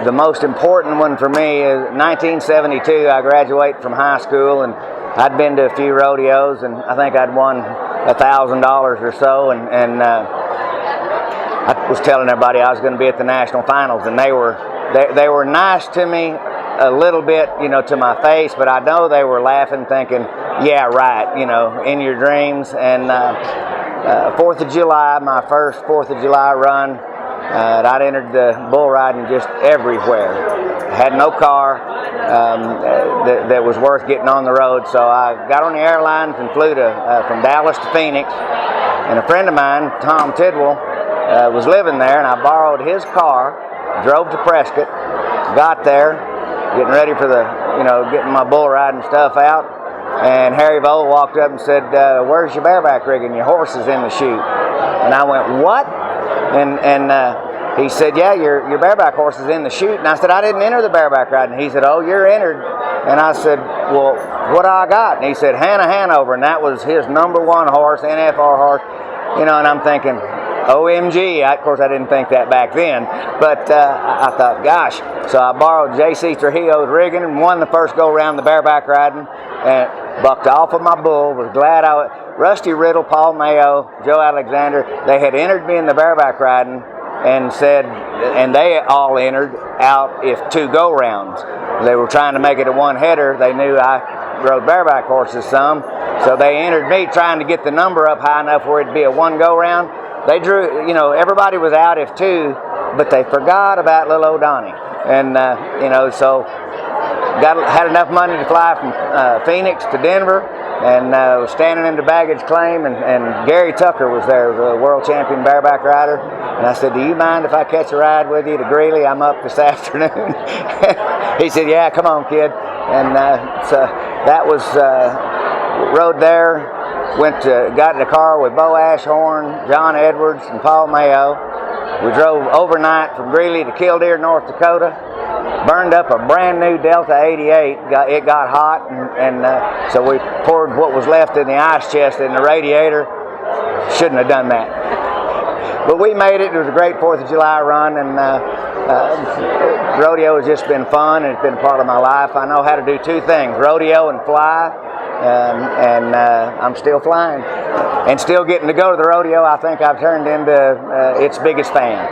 the most important one for me is 1972. I graduated from high school, and I'd been to a few rodeos, and I think I'd won $1,000 or so, and I was telling everybody I was going to be at the national finals, and they were nice to me a little bit, to my face, but I know they were laughing, thinking, yeah, right, in your dreams. And 4th of July, my first 4th of July run, I'd entered the bull riding just everywhere. I had no car that was worth getting on the road, so I got on the airlines and flew from Dallas to Phoenix. And a friend of mine, Tom Tidwell, was living there, and I borrowed his car, drove to Prescott, got there, getting ready for getting my bull riding stuff out, and Harry Vole walked up and said, "Where's your bareback rigging? Your horse is in the chute." And I went, "What?" And he said, "Yeah, your bareback horse is in the chute." And I said, "I didn't enter the bareback riding." He said, "Oh, you're entered." And I said, "Well, what do I got?" And he said, Hannah Hanover, and that was his #1 horse, NFR horse. And I'm thinking, OMG. Of course, I didn't think that back then, but I thought, gosh. So I borrowed J.C. Trujillo's rigging and won the first go-round the bareback riding, and bucked off of my bull. Was glad Rusty Riddle, Paul Mayo, Joe Alexander, they had entered me in the bareback riding and said, and they all entered out if 2 go-rounds. They were trying to make it a one-header. They knew I rode bareback horses some, so they entered me trying to get the number up high enough where it'd be a 1 go-round. They drew, everybody was out if 2, but they forgot about little old Donnie. And, so had enough money to fly from Phoenix to Denver, and was standing in the baggage claim, and Gary Tucker was there, the world champion bareback rider. And I said, "Do you mind if I catch a ride with you to Greeley? I'm up this afternoon." He said, "Yeah, come on, kid." And so that was, rode there. Got in the car with Bo Ashhorn, John Edwards, and Paul Mayo. We drove overnight from Greeley to Killdeer, North Dakota. Burned up a brand new Delta 88. It got hot, and so we poured what was left in the ice chest in the radiator. Shouldn't have done that. But we made it. It was a great 4th of July run, and rodeo has just been fun, and it's been part of my life. I know how to do 2 things, rodeo and fly. And I'm still flying and still getting to go to the rodeo. I think I've turned into its biggest fan.